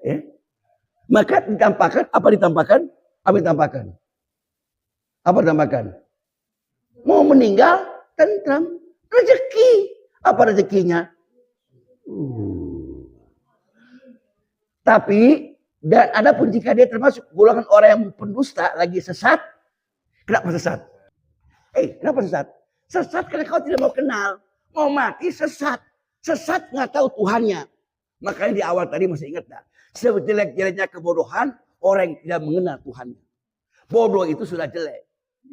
Ya. Maka ditampakkan, apa ditampakkan? Apa ditampakkan? Apa ditampakkan? Mau meninggal, tentram, rezeki. Apa rezekinya? Tapi, dan adapun jika dia termasuk golongan orang yang pendusta, lagi sesat, kenapa sesat? Kenapa sesat? Sesat karena kau tidak mau kenal. Mau mati sesat. Sesat nggak tahu Tuhannya. Makanya di awal tadi masih ingat tak? Sejelek-jeleknya kebodohan, orang yang tidak mengenal Tuhannya. Bodoh itu sudah jelek.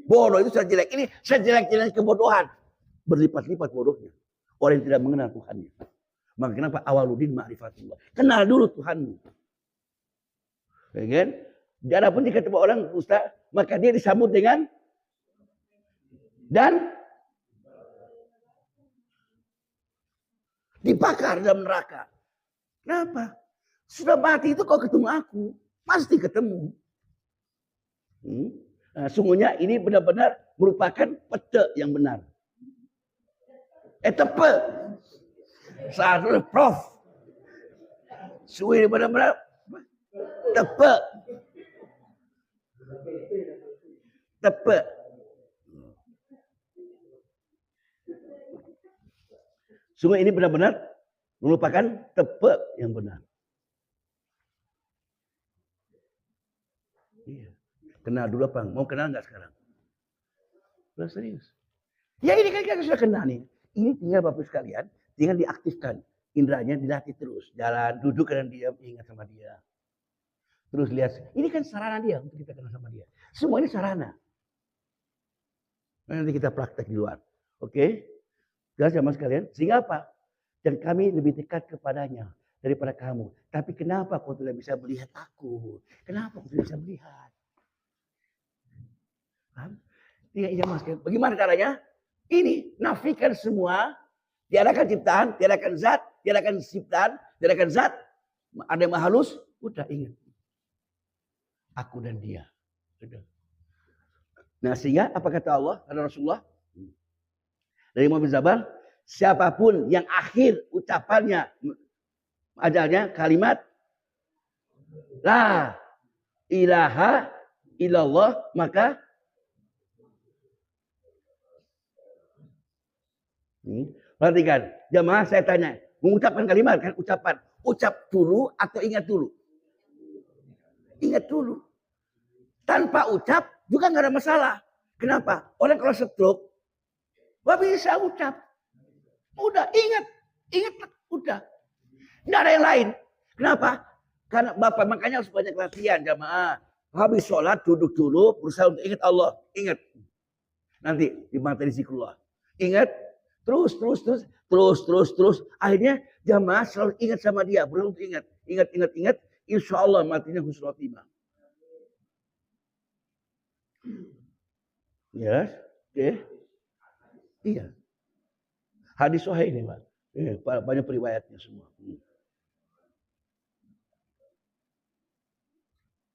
Bodoh itu sudah jelek. Ini sejelek-jeleknya kebodohan. Berlipat-lipat bodohnya. Orang yang tidak mengenal Tuhannya. Maka kenapa awaludin ma'rifatullah. Kenal dulu Tuhanmu. Ya kan? Adapun jika orang dusta, maka dia disambut dengan dan dibakar dalam neraka. Kenapa? Sudah mati itu kau ketemu aku. Pasti ketemu. Nah, sungguhnya ini benar-benar merupakan pete yang benar. Tepe. Saat itu Prof. Sungguh ini benar-benar tepe. Tepe. Sungguh ini benar-benar merupakan tepe yang benar. Iya. Kenal dulu apa? Mau kenal nggak sekarang? Sudah serius. Ya ini kan kita sudah kenal nih. Ini tinggal Bapak sekalian, tinggal diaktifkan. Indranya dilatih terus. Jalan, duduk dan diam, ingat sama dia. Terus lihat. Ini kan sarana dia untuk kita kenal sama dia. Semua ini sarana. Nanti kita praktek di luar. Oke? Jelas sama sekalian? Sehingga apa? Dan kami lebih dekat kepadanya daripada kamu. Tapi kenapa kau tidak bisa melihat aku? Kenapa kau tidak bisa melihat? Paham? Bagaimana caranya? Ini nafikan semua, tiadakan ciptaan, tiadakan zat, tiadakan ciptaan, tiadakan zat. Ada yang halus, udah ingat. Aku dan dia. Sudah. Nah sehingga apa kata Allah, kata Rasulullah? Dari Muhammad bin Jabal, siapapun yang akhir ucapannya, ajalnya kalimat La ilaha illallah, maka perhatikan, jamaah saya tanya, mengucapkan kalimat kan ucapan, ucap dulu atau ingat dulu? Ingat dulu. Tanpa ucap juga nggak ada masalah. Kenapa? Orang kalau stroke, nggak bisa ucap. Udah ingat, udah. Nggak ada yang lain. Kenapa? Karena Bapak makanya harus banyak latihan jamaah. Habis sholat duduk dulu, berusaha untuk ingat Allah, ingat. Nanti di materi zikrullah. Ingat. Terus. Akhirnya jamaah selalu ingat sama dia. Berulang ingat. Insya Allah matinya husnul khotimah. Ya, oke. Iya. Hadis sahih ini, Pak. Banyak periwayatnya semua.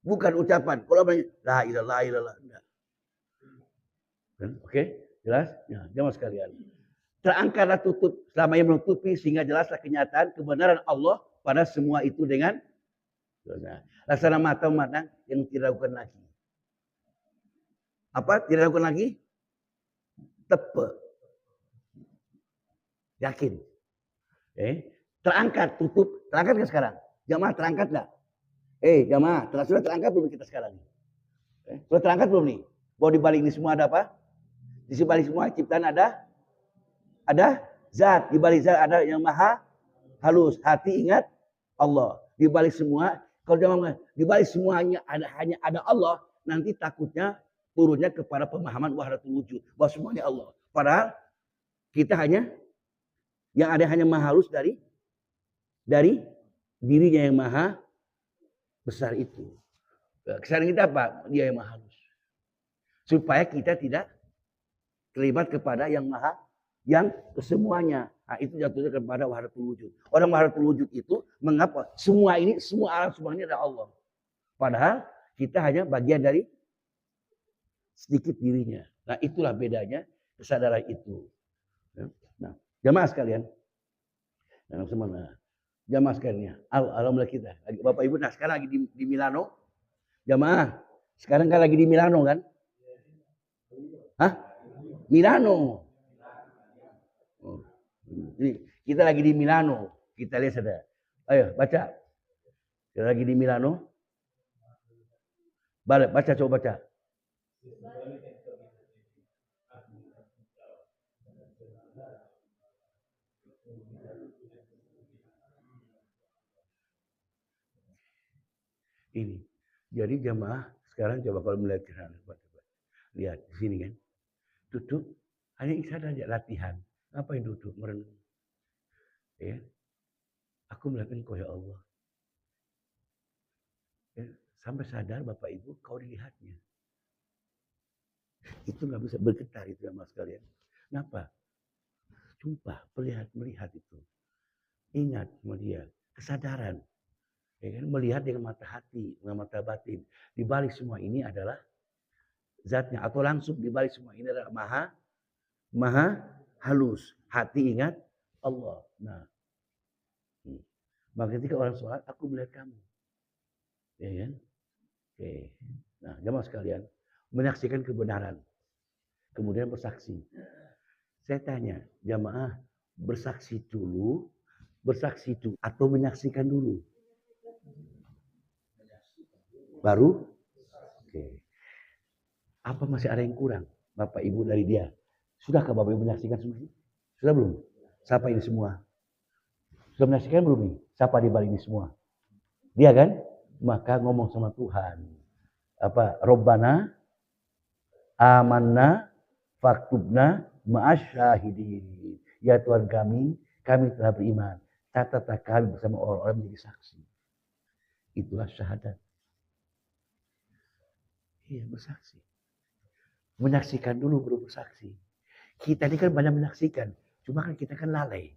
Bukan ucapan. Kalau la ilaha illallah. Oke, jelas? Ya, jamaah sekalian. Terangkatlah tutup selama yang menutupi sehingga jelaslah kenyataan kebenaran Allah pada semua itu dengan laksana mata memandang yang tidak lakukan lagi. Apa? Tidak lakukan lagi? Tepe. Yakin. Terangkat, tutup. Terangkat nggak sekarang? Jamaah terangkat nggak? Jamaah, sudah terangkat belum kita sekarang? Sudah terangkat belum nih? Bahwa di balik ini semua ada apa? Di balik semua ciptaan ada zat. Di balik zat ada yang maha halus. Hati ingat Allah. Di balik semua, kalau jamaah di balik semuanya hanya ada Allah, nanti takutnya turunnya kepada pemahaman wahdatul wujud bahwa semuanya Allah. Padahal kita hanya yang ada hanya maha halus dari dirinya yang maha besar itu. Kesadaran kita apa? Dia yang maha halus. Supaya kita tidak terlibat kepada yang maha, yang kesemuanya. Nah, itu jatuhnya kepada wahdatul wujud. Orang wahdatul wujud itu mengapa? Semua ini, semua alam semuanya adalah Allah. Padahal kita hanya bagian dari sedikit dirinya. Nah, itulah bedanya kesadaran itu. Nah, jamaah sekalian. Nah, Jamaah sekalian ya. Alhamdulillah kita. Bapak Ibu, nah sekarang lagi di Milano. Jamaah. Sekarang kan lagi di Milano kan? Hah? Milano. Oh. Kita lagi di Milano. Kita lihat saja. Ayo baca. Kita lagi di Milano. Balik, baca, coba baca. Ini. Jadi jamaah sekarang coba kalau melihat ke sana. Lihat di sini kan. Duduk. Hanya ibadah aja latihan. Ngapain duduk merenung? Ya. Aku melihat engkau ya Allah. Ya. Sampai sadar Bapak Ibu kau dilihatnya. Itu nggak bisa bergetar itu jamaah sekalian. Kenapa? Sumpah, melihat itu. Ingat melihat. Kesadaran. Ya kan? Melihat dengan mata hati, dengan mata batin. Di balik semua ini adalah zatnya. Atau langsung di balik semua ini adalah maha halus. Hati ingat Allah. Nah. Maka ketika orang sholat, aku melihat kamu. Ya kan? Oke. Nah, jamaah sekalian. Menyaksikan kebenaran. Kemudian bersaksi. Saya tanya, jamaah bersaksi dulu atau menyaksikan dulu? Baru? Oke. Apa masih ada yang kurang? Bapak Ibu dari dia. Sudahkah Bapak Ibu menyaksikan semua ini? Sudah belum? Siapa ini semua? Sudah menyaksikan belum nih? Siapa di balik ini semua? Dia kan? Maka ngomong sama Tuhan. Apa? Robbana amanna faktubna ma'asyahidin. Ya Tuhan kami telah beriman. Catatlah kami bersama orang-orang menjadi saksi. Itulah syahadat. Iya, bersaksi. Menyaksikan dulu baru bersaksi. Kita ini kan banyak menyaksikan. Cuma kan kita kan lalai.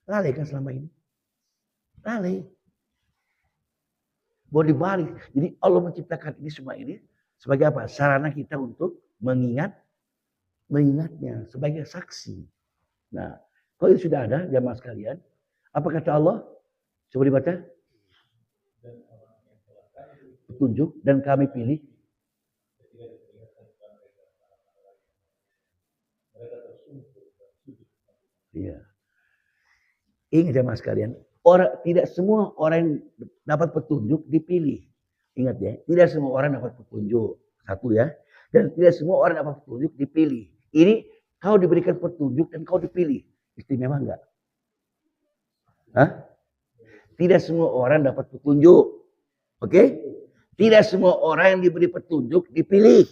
Lalai kan selama ini. Lalai. Boleh dibalik. Jadi Allah menciptakan ini semua ini sebagai apa? Sarana kita untuk mengingatnya sebagai saksi. Nah, kalau itu sudah ada jamaah sekalian, apa kata Allah? Coba dibaca. Petunjuk dan kami pilih. Iya. Ingat jamaah sekalian, tidak semua orang yang dapat petunjuk dipilih. Ingat ya, tidak semua orang dapat petunjuk. Satu ya. Dan tidak semua orang dapat petunjuk dipilih. Ini kau diberikan petunjuk dan kau dipilih. Istimewa enggak? Hah? Tidak semua orang dapat petunjuk. Oke? Tidak semua orang yang diberi petunjuk dipilih.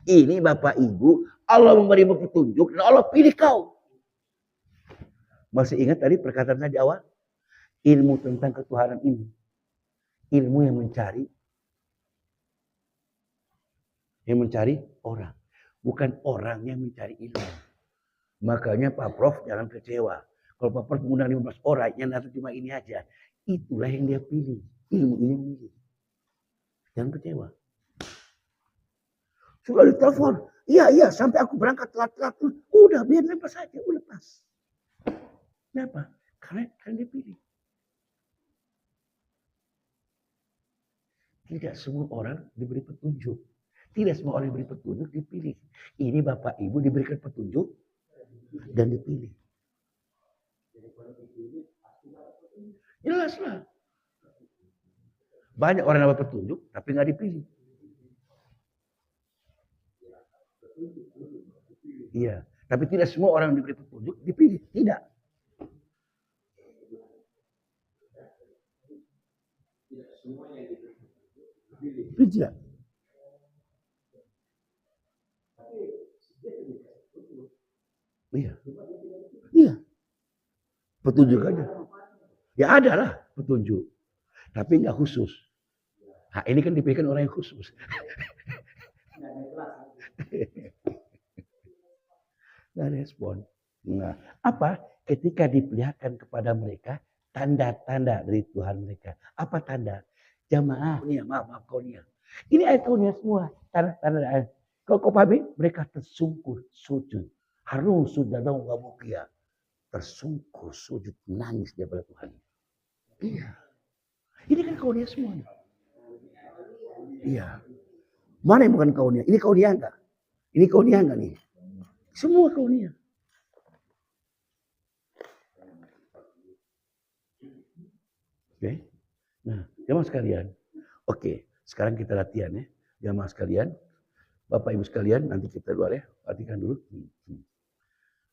Ini Bapak Ibu, Allah memberi petunjuk dan Allah pilih kau. Masih ingat tadi perkataan saya di awal? Ilmu tentang ketuhanan ini. Ilmu yang mencari orang. Bukan orang yang mencari ilmu. Makanya Pak Prof jangan kecewa. Kalau Pak Prof mengundang 15 orang yang datang cuma ini aja. Itulah yang dia pilih. Ilmu ini yang pilih. Jangan kecewa. Sudah ditelepon. Iya, sampai aku berangkat telat-telat. Udah, biar lepas saja. Udah lepas. Kenapa? Karena dia pilih. Tidak semua orang diberi petunjuk. Tidak semua orang diberi petunjuk dipilih. Ini Bapak Ibu diberikan petunjuk dan dipilih. Jelaslah. Banyak orang dapat petunjuk tapi nggak dipilih. Iya, tapi tidak semua orang diberi petunjuk dipilih. Tidak. Tidak. Iya. Petunjuk aja. Ya ada lah petunjuk. Tapi nggak khusus. Nah, ini kan dipilihkan orang yang khusus. Nggak respon. Nah, apa? Ketika diperlihatkan kepada mereka tanda-tanda dari Tuhan mereka. Apa tanda? Jamaah. Maaf kaunia. Ini ayat kaunia semua. Tanda-tanda. Kalau kau pahami, mereka tersungkur sujud. Harus sudah dong wabukia. Tersungkur sujud, nangis dia pada Tuhan. Iya. Ini kan kaunia semua. Iya. Mana yang bukan kaunia? Ini kaunia enggak? Ini kaunia enggak nih? Semua kaunia. Oke. Nah, jamaah sekalian. Oke, sekarang kita latihan ya. Jamaah sekalian. Bapak Ibu sekalian, nanti kita luar ya. Perhatikan dulu.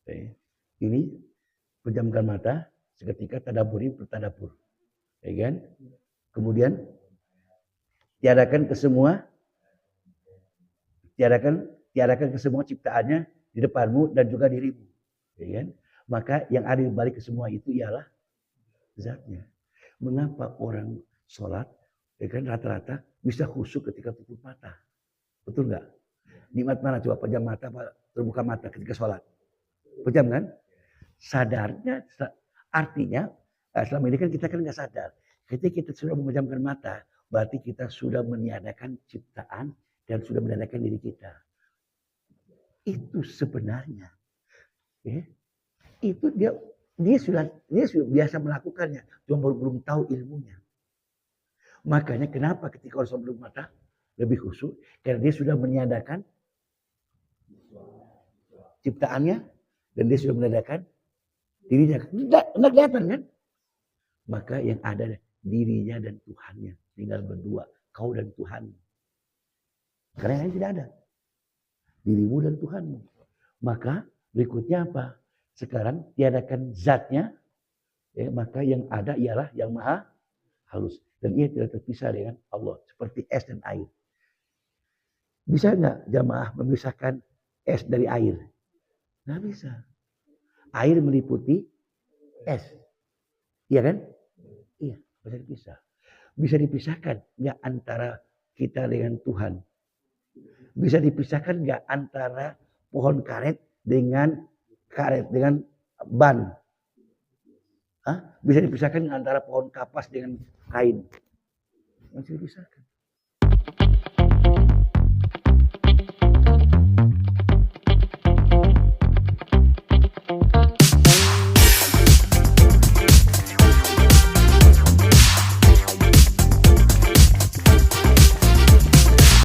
Oke. Ini pejamkan mata. Seketika tadaburi bertadabur. Ya kan? Kemudian tiadakan ke semua ciptaannya di depanmu dan juga dirimu. Ya kan? Maka yang ada di balik ke semua itu ialah zatnya. Mengapa orang sholat ya kan rata-rata bisa khusyuk ketika tutup mata? Betul nggak? Nikmat mana coba pejam mata, terbuka mata ketika sholat? Pejam kan? Sadarnya artinya selama ini kan kita kan nggak sadar. Ketika kita sudah memejamkan mata, berarti kita sudah meniadakan ciptaan dan sudah meniadakan diri kita. Itu sebenarnya, ya, itu dia sudah biasa melakukannya, cuma belum tahu ilmunya. Makanya kenapa ketika orang sebelum mata lebih khusyuk, karena dia sudah meniadakan ciptaannya dan dia sudah meniadakan dirinya. Enggak kelihatan kan? Maka yang ada dirinya dan Tuhannya tinggal berdua, kau dan Tuhan. Karena yang lain tidak ada. Dirimu dan Tuhanmu. Maka berikutnya apa? Sekarang tiadakan zatnya, ya, maka yang ada ialah yang maha halus. Dan ia tidak terpisah dengan Allah. Seperti es dan air. Bisa nggak jamaah memisahkan es dari air? Nggak bisa. Air meliputi es. Iya kan? Iya, bisa dipisah. Bisa dipisahkan nggak antara kita dengan Tuhan? Bisa dipisahkan nggak antara pohon karet dengan ban? Hah? Bisa dipisahkan antara pohon kapas dengan kain? Masih dipisahkan.